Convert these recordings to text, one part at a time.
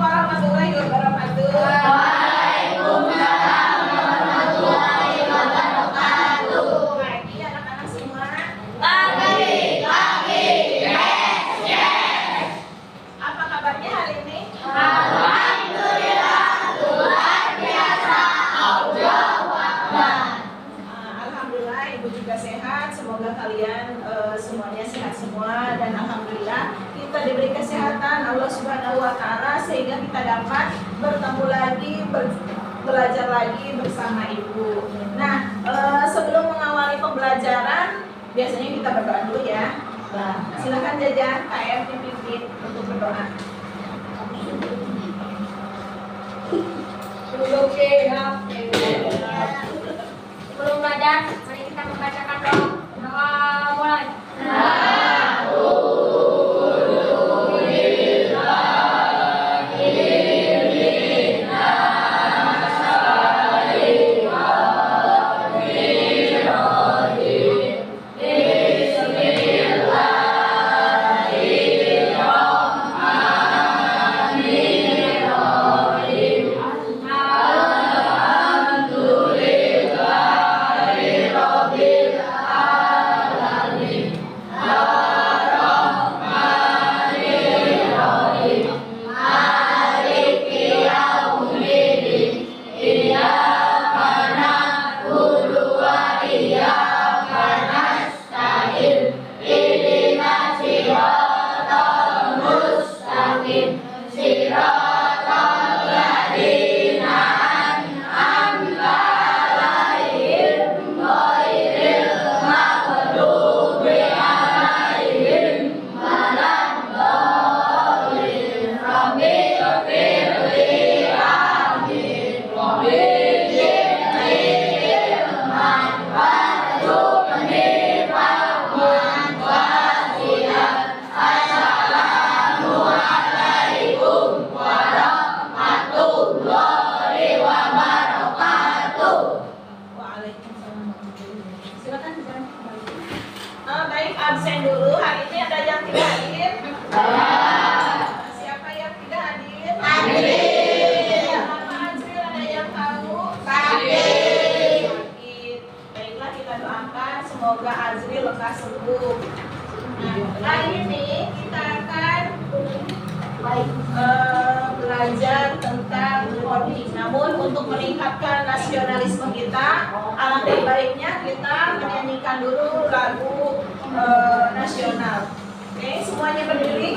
warahmatullahi wabarakatuh. Waalaikumsalam warahmatullahi wabarakatuh. Pagi anak-anak semua. Pagi. Yes. Apa kabarnya hari ini? Alhamdulillah, luar biasa. Allahu Akbar. Alhamdulillah ibu juga sehat. Semoga kalian semuanya sehat semua dan alhamdulillah kita diberi kesehatan Allah Subhanahu wa taala sehingga kita dapat bertemu lagi belajar lagi bersama ibu. Nah, sebelum mengawali pembelajaran biasanya kita berdoa dulu ya. Nah, silakan Jajan KM dipimpin untuk berdoa. Duduk siap. Sebelum belajar, mari kita membacakan doa. Doa mulai. Baik, absen dulu. Hari ini ada yang tidak hadir? Siapa yang tidak hadir? Nama Azril ada yang tahu? Sakit. Baiklah, kita doakan semoga Azril lekas sembuh. Nah, hari ini kita akan belajar tentang coding. Namun untuk meningkatkan nasionalisme kita, alangkah baiknya kita menyanyikan dulu lagu nasional. Oke, semuanya berdiri.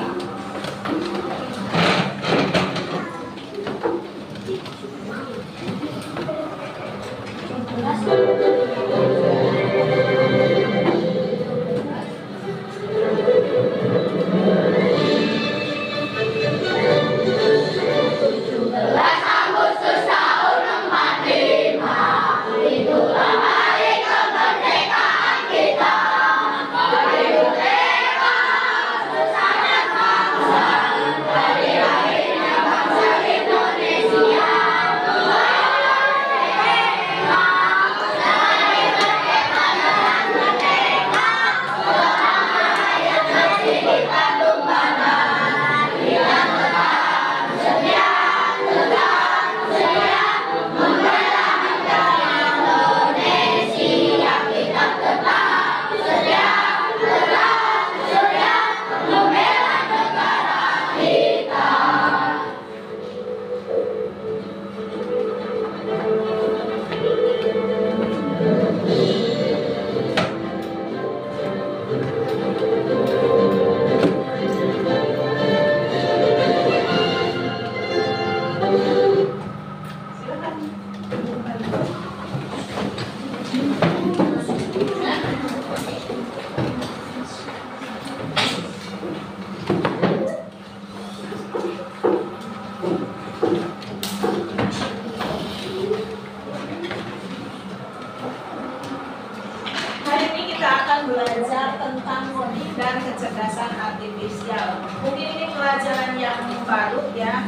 Belajar tentang coding dan kecerdasan artifisial. Mungkin ini pelajaran yang baru ya,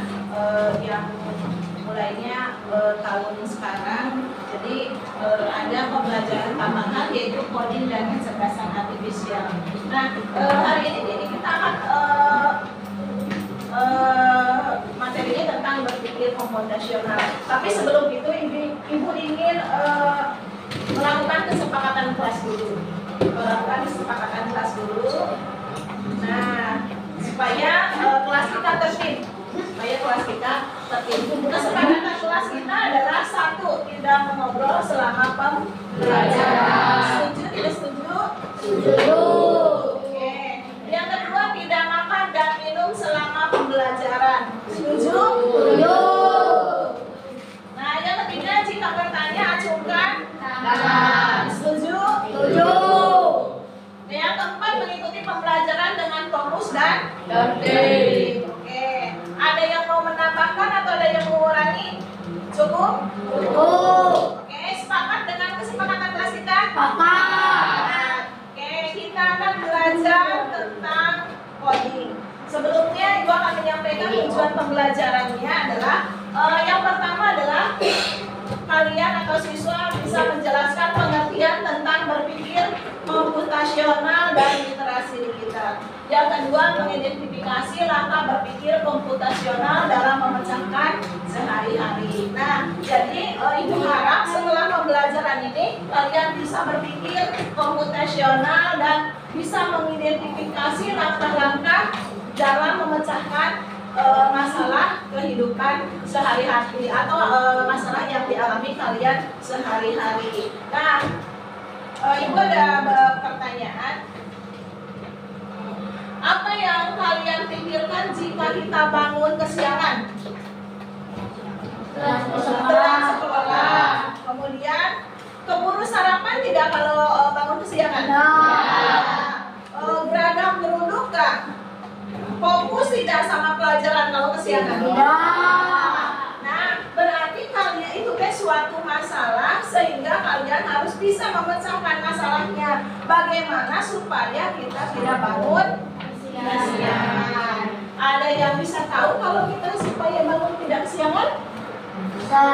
yang mulainya tahun sekarang. Jadi ada pembelajaran tambahan yaitu coding dan kecerdasan artifisial. Nah, hari ini kita akan materinya berpikir komputasional. Tapi sebelum itu ibu ingin melakukan kesepakatan kelas dulu. Nah, supaya kelas kita tertib. Kesepakatan kelas kita adalah satu, tidak mengobrol selama pembelajaran. Setuju? Tidak setuju? Setuju. Oke. Yang kedua, tidak makan dan minum selama pembelajaran. Setuju? Setuju. Nah, yang ketiga, jika bertanya acungkan tangan. Setuju? Setuju. Yang keempat, mengikuti pembelajaran dengan fokus dan tertib. Oke. Ada yang mau menambahkan atau ada yang mengurangi? Cukup? Cukup. Oke, sepakat dengan kesepakatan kelas kita? Sepakat. Oke, kita akan belajar tentang coding. Sebelumnya Ibu akan menyampaikan tujuan pembelajarannya adalah yang pertama adalah kalian atau siswa bisa menjelaskan pengertian tentang berpikir komputasional dan literasi digital. Yang kedua, mengidentifikasi langkah berpikir komputasional dalam memecahkan sehari-hari. Nah, jadi Ibu harap setelah pembelajaran ini kalian bisa berpikir komputasional dan bisa mengidentifikasi langkah-langkah dalam memecahkan masalah kehidupan sehari-hari atau masalah yang dialami kalian sehari-hari. Nah, Ibu ada pertanyaan. Apa yang kalian pikirkan jika kita bangun kesiangan? Setelah sekolah. Kemudian keburu sarapan tidak kalau bangun kesiangan? Beradab geruduk gak? Fokus tidak sama pelajaran kalau kesiangan? Nah, berarti kalian itu suatu masalah sehingga kalian harus bisa memecahkan masalahnya. Bagaimana supaya kita tidak bangun kesiangan? Ada yang bisa tahu kalau kita supaya bangun tidak kesiangan? Bisa.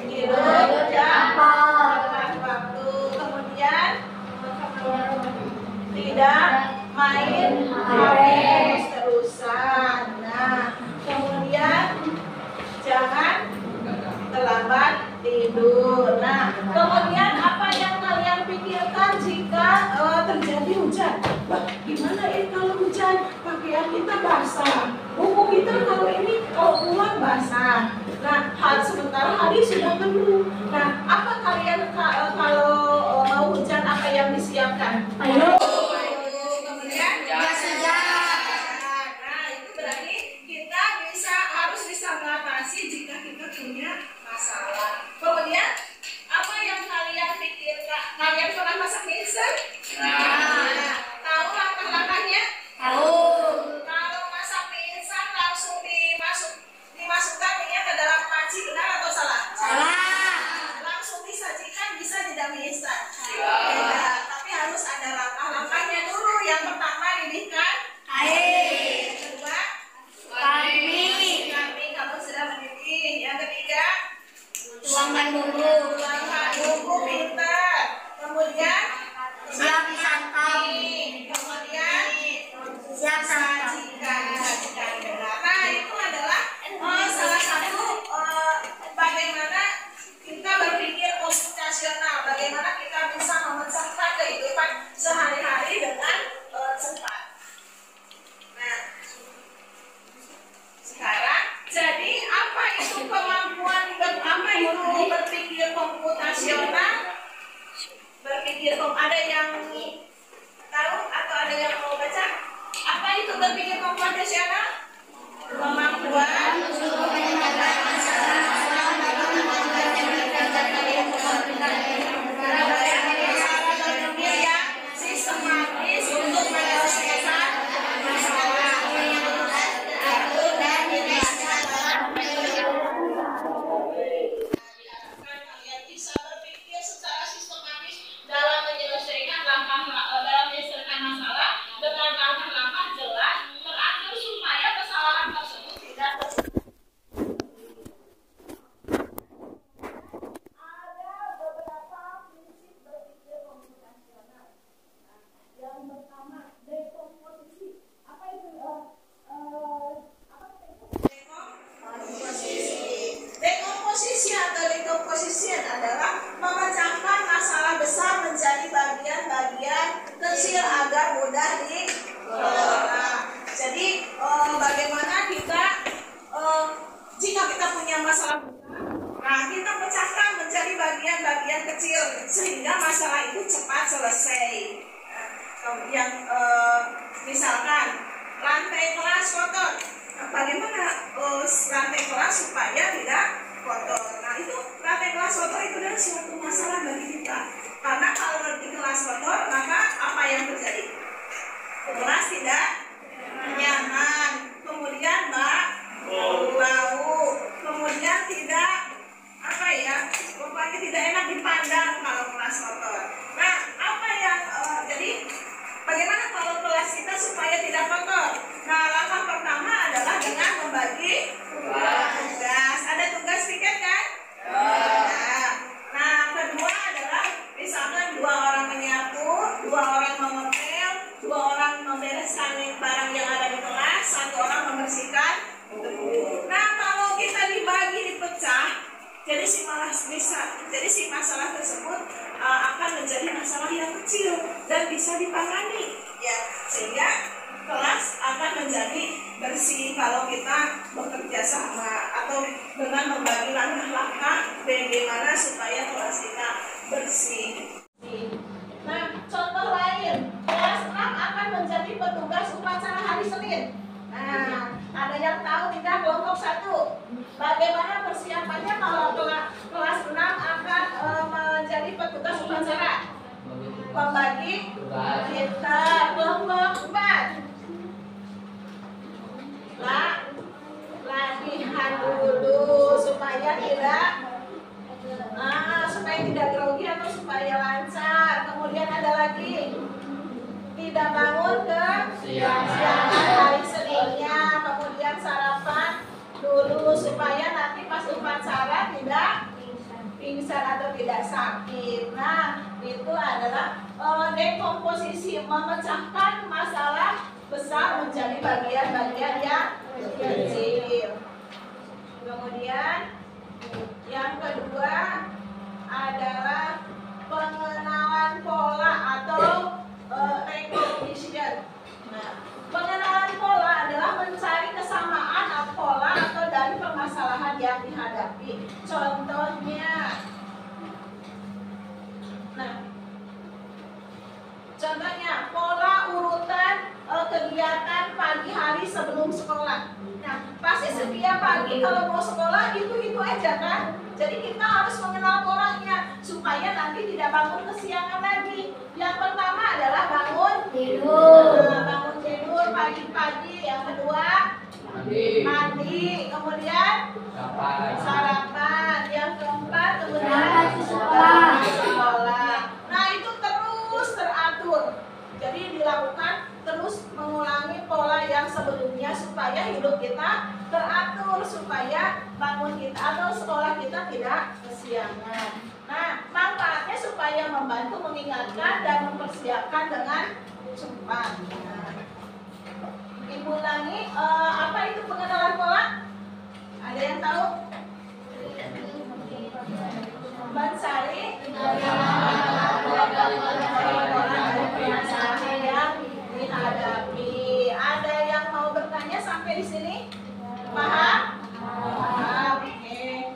Tidur jam waktu. Kemudian tidak main HP terusan. Nah, kemudian jangan terlambat tidur. Nah, kemudian apa yang kalian pikirkan jika terjadi hujan? Bah, gimana ya kalau hujan? Pakaian kita basah, buku kita kalau pulang basah. Nah, sementara hari sudah penuh. Nah, apa kalian kalau mau hujan apa yang disiapkan? Ayo. Kemudian jas hujan. Nah, itu berarti kita harus bisa mengatasi jika kita punya masalah. Kemudian apa yang kalian pikirkan? Kalian pernah masak mie instan? Nah, tahu langkah-langkahnya? Tahu. Kalau masak mie instan langsung dimasukkan minyak ke dalam panci, benar atau salah? Salah. Langsung disajikan bisa tidak mie instan? Tidak. Tapi harus ada langkah-langkahnya dulu. Yang pertama didihkan air. Yang kedua kami kamu sudah mendidih. Yang ketiga tuangkan bumbu pintar. Kemudian siap disantap. Kemudian siap sajikan. Nah, itu adalah salah satu bagaimana kita berpikir komputasional, bagaimana kita bisa memecahkan kehidupan sehari-hari dengan cepat. Nah, sekarang jadi apa itu kemampuan berpikir komputasional? Ada yang tahu atau ada yang mau baca? Apa itu berpikir komputasional? Kemampuan yang sistematis untuk menyelesaikan masalah. Kalian bisa berpikir secara sistematis dalam menyelesaikan masalah dengan langkah-langkah jelas teratur supaya selesai. Yang misalkan lantai kelas kotor, bagaimana lantai kelas supaya tidak kotor? Nah itu lantai kelas kotor itu adalah suatu masalah bagi kita, karena kalau di kelas kotor maka apa yang terjadi? Kelas tidak nyaman, kemudian bau, kemudian tidak pokoknya tidak enak dipandang kalau kelas kotor. Nah apa yang jadi bagaimana kalau kelas kita supaya tidak kotor? Nah langkah pertama adalah dengan membagi tugas. Ada tugas piket kan? Nah kedua adalah misalkan 2 orang menyapu, 2 orang mengepel, 2 orang membereskan barang yang ada di kelas, 1 orang membersihkan debu. Nah kalau kita dipecah, jadi si masalah tersebut akan menjadi masalah yang kecil dan bisa ditangani, ya, sehingga kelas akan menjadi bersih kalau kita bekerja sama atau dengan membagi langkah-langkah bagaimana supaya kelas kita bersih. Nah, contoh lain, kelas 6 akan menjadi petugas upacara hari Senin. Nah, ada yang tahu tidak kelompok 1? Bagaimana persiapannya kalau kelas 6 akan menjadi petugas upacara? Membagi kita. Kelompok 4. Latihan dulu supaya tidak grogi atau supaya lancar. Kemudian ada lagi tidak bangun ke siang hari Seninnya, kemudian sarapan dulu supaya nanti pas upacara tidak pingsan atau tidak sakit. Nah itu adalah dekomposisi, memecahkan masalah besar menjadi bagian-bagian yang kecil. Kemudian yang kedua adalah pengenalan pola atau recognition. Nah, pengenalan pola adalah mencari kesamaan pola atau dari permasalahan yang dihadapi. Contohnya pola urutan kegiatan pagi hari sebelum sekolah. Nah, pasti setiap pagi kalau mau sekolah itu aja kan. Jadi kita harus mengenal polanya supaya nanti tidak bangun kesiangan lagi. Yang pertama adalah bangun tidur. Bangun tidur pagi-pagi. Yang kedua mandi. Kemudian sarapan. Yang keempat kemudian sekolah. Nah itu terus teratur. Jadi dilakukan terus mengulangi pola yang sebelumnya supaya hidup kita teratur, supaya bangun kita atau sekolah kita tidak kesiangan. Nah, manfaatnya supaya membantu mengingatkan dan mempersiapkan dengan cepat. Nah, Ibu ulangi, apa itu pengenalan pola? Ada yang tahu? Mencari dihadapi. Ada yang mau bertanya sampai di sini? Paham? Paham. Oke.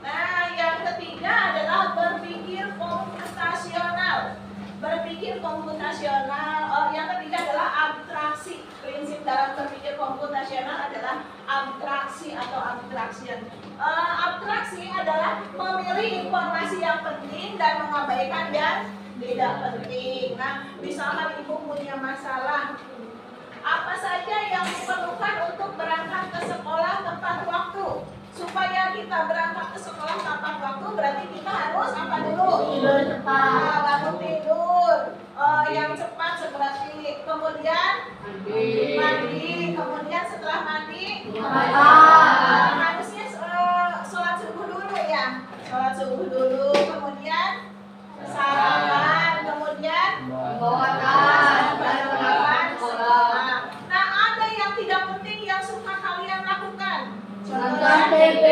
Nah, yang ketiga adalah berpikir komputasional. Berpikir komputasional. Yang ketiga adalah abstraksi. Prinsip dalam berpikir komputasional adalah abstraksi atau abstraction. Abstraksi adalah memilih informasi yang penting dan mengabaikan yang tidak penting. Nah, misalkan ibu punya masalah, apa saja yang diperlukan untuk berangkat ke sekolah tepat waktu? Supaya kita berangkat ke sekolah tepat waktu, berarti kita harus apa dulu? Tidur cepat. Bangun tidur yang cepat seperti kemudian mandi. Kemudian setelah mandi harusnya sholat subuh dulu ya. Sholat subuh dulu, kemudian sarapan, kemudian sekolah. Nah, ada yang tidak penting yang suka kalian lakukan. Contohnya TV.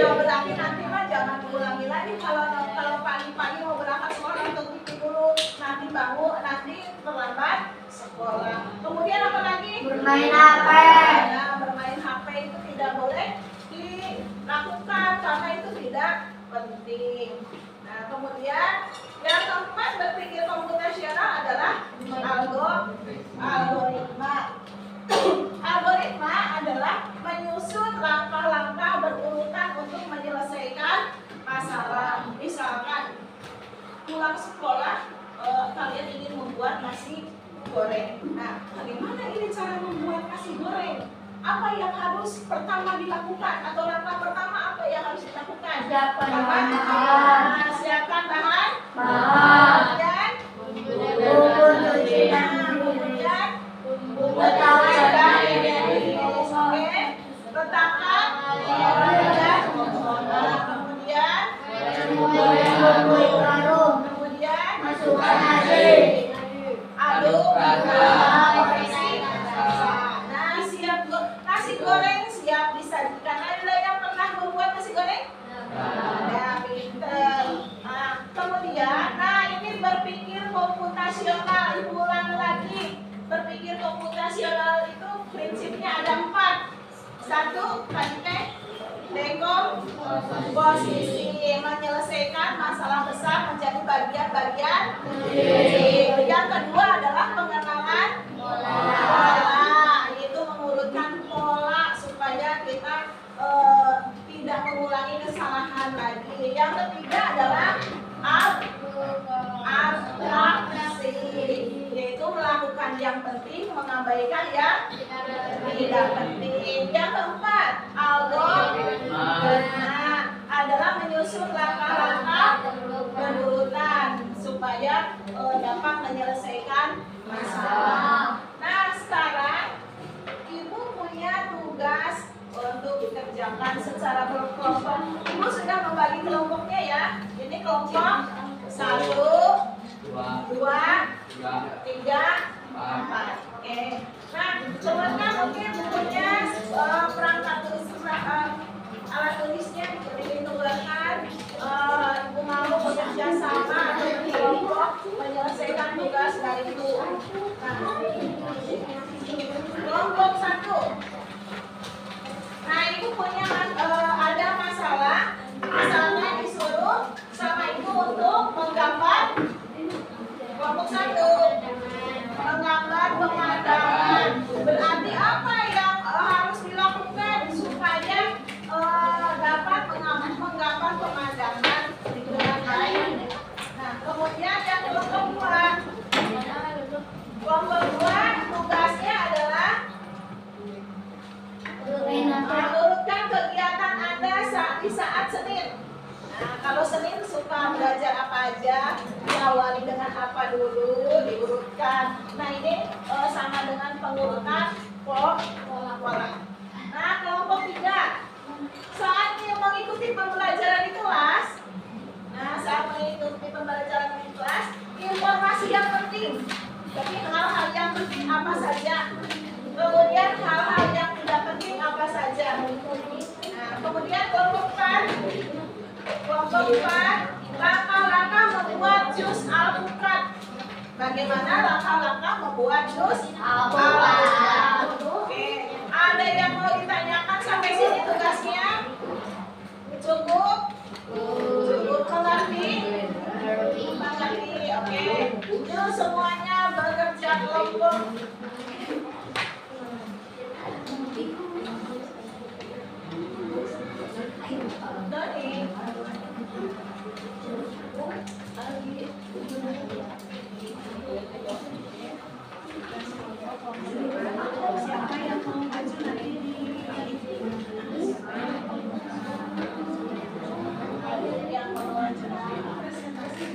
Berarti nanti mah jangan diulangi lagi kalau pagi-pagi mau berangkat sekolah nonton TV dulu, nanti bangun, nanti terlambat sekolah. Kemudian apa lagi? Bermain HP. Nah, bermain HP itu tidak boleh dilakukan karena itu tidak penting. Nah, kemudian yang keempat, berpikir komputasional adalah algoritma. Algoritma adalah menyusun langkah-langkah berurutan untuk menyelesaikan masalah. Misalkan pulang sekolah, kalian ingin membuat nasi goreng. Nah, bagaimana ini cara membuat nasi goreng? Apa yang harus pertama dilakukan atau langkah pertama apa yang harus dilakukan? Siapkan bahan. Siapkan bahan. Kemudian masukkan aduk nasi goreng siap disajikan. Ada yang pernah membuat nasi goreng? Ya, pinter. Kemudian, ini berpikir komputasional. Ibu ulang lagi. Berpikir komputasional itu prinsipnya ada 4. 1, dekomposisi, menyelesaikan masalah besar menjadi bagian-bagian kecil. Yang kedua adalah pengenalan pola, yaitu mengurutkan pola supaya kita tidak mengulangi kesalahan lagi. Yang ketiga adalah abstraksi, yaitu melakukan yang penting, mengabaikan yang tidak penting. Yang keempat, algoritma adalah menyusun langkah-langkah berurutan supaya dapat menyelesaikan masalah. Nah, sekarang Ibu punya tugas untuk dikerjakan secara berkelompok. Ibu sudah membagi kelompoknya ya. Ini kelompok 1, 2, 3, 4. Oke. Nah, teman-teman mungkin punya perangkat tulis, alat tulisnya dituliskan. Ibu mau bekerja sama dengan kelompok menyelesaikan tugas dari itu. Nah, kelompok 1. Nah, Ibu punya ada masalah, misalnya disuruh sama Ibu untuk menggambar. Kelompok 1 menggambar pemandangan. Berarti apa yang harus dilakukan supaya dapat menggambar pemandangan dengan baik? Nah, kemudian yang kelompok 2. Kelompok 2 tugasnya adalah urutkan kegiatan Anda di saat Senin. Nah, kalau Senin suka belajar apa aja, diawali dengan apa dulu, diurutkan. Nah, ini sama dengan pengurutan pola. Nah, kelompok 3. Saat mengikuti pembelajaran di kelas, informasi yang penting. Jadi hal-hal yang penting apa saja. Kemudian hal-hal yang tidak penting apa saja. Nah, kemudian kelompok 4. Langkah-langkah membuat jus alpukat. Bagaimana langkah-langkah membuat jus alpukat? Oke. Ada yang mau ditanyakan sampai sini tugasnya? Cukup? Cukup mengerti? Mengerti, oke. Yuk semuanya bekerja kelompok. Siapa yang mau maju nanti yang mau maju presentasi.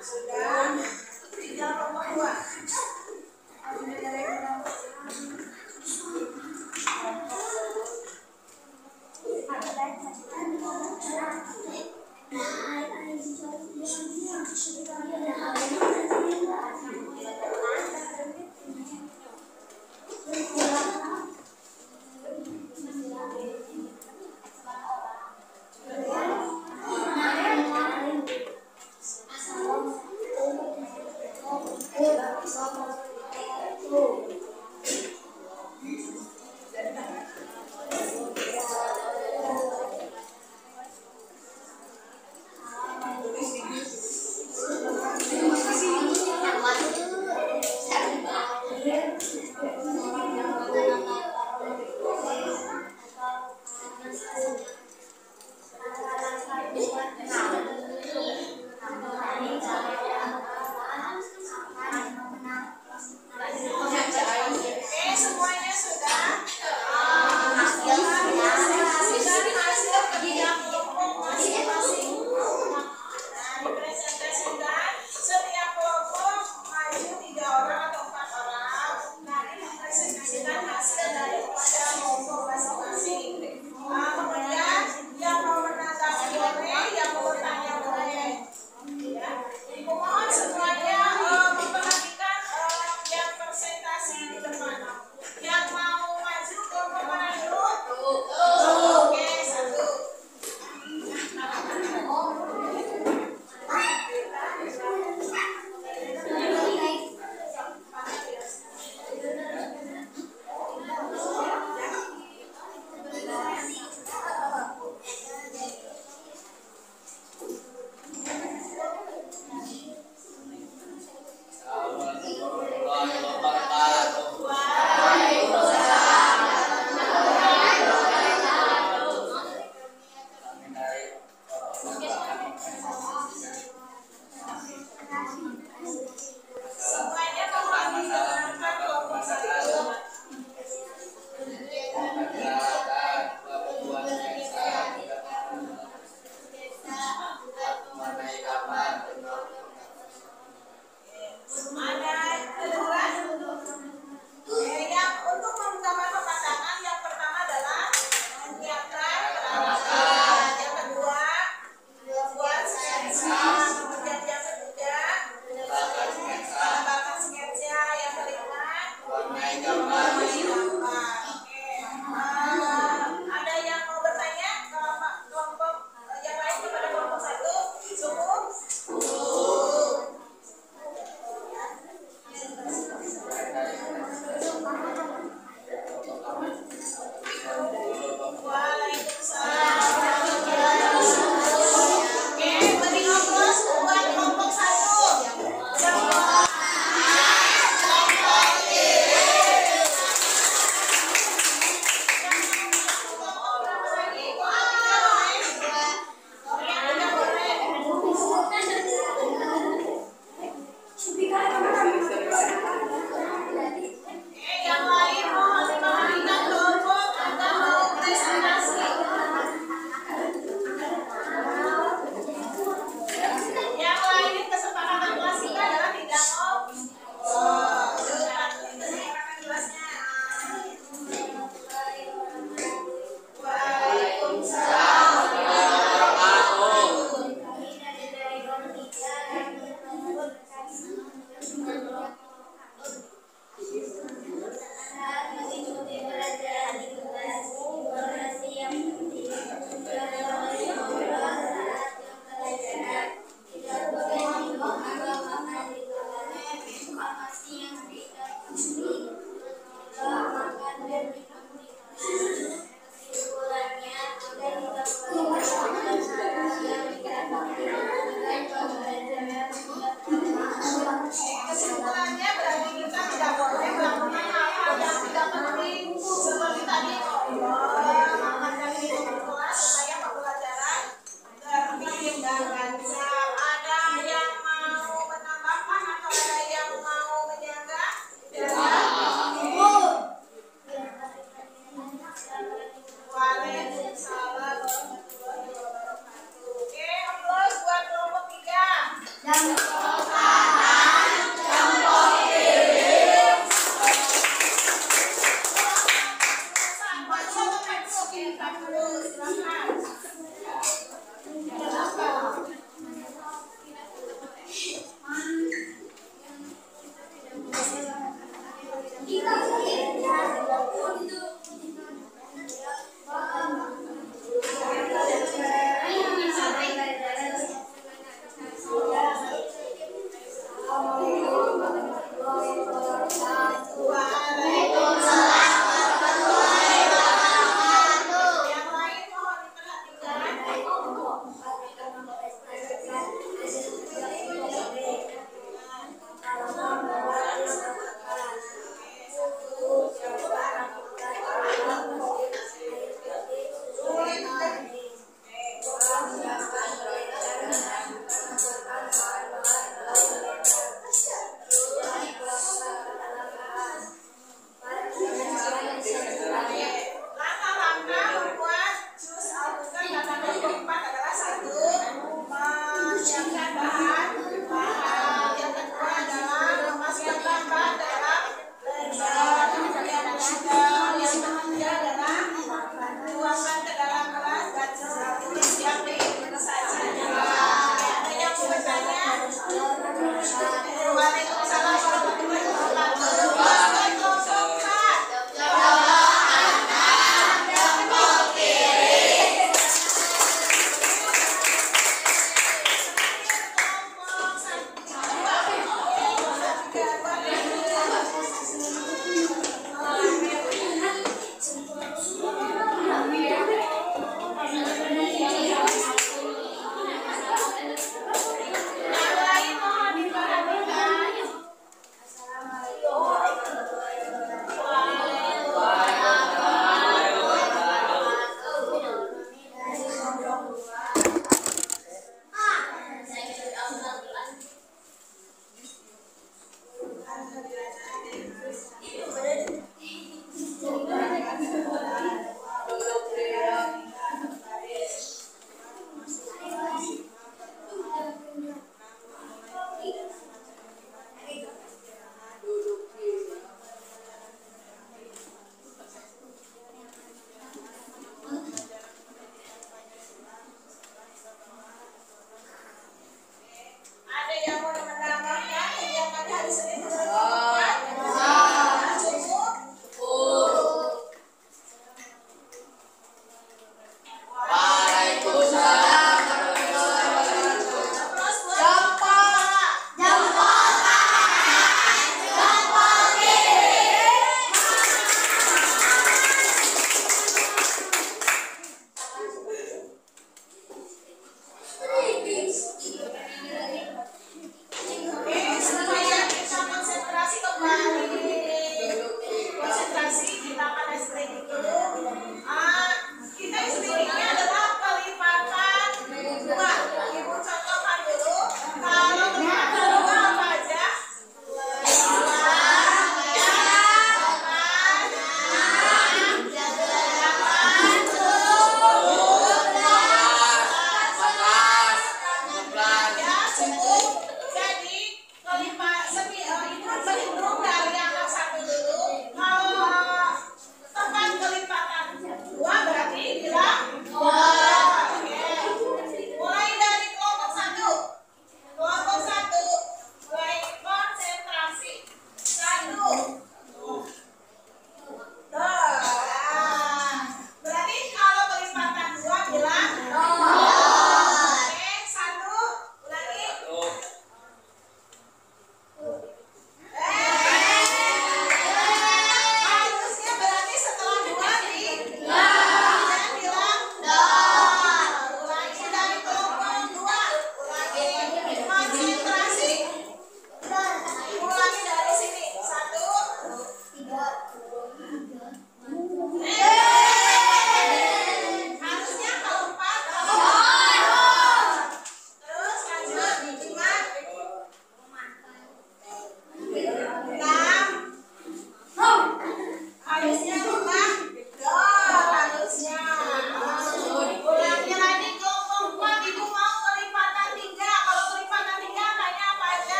Sudah. Tinggal kelompok 2.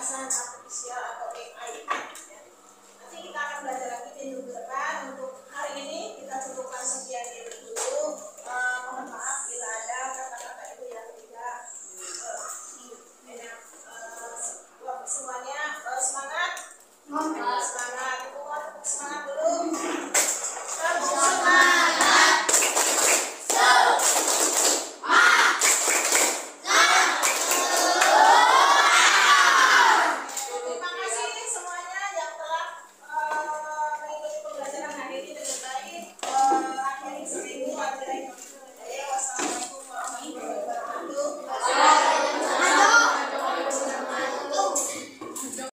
pesan artifisial atau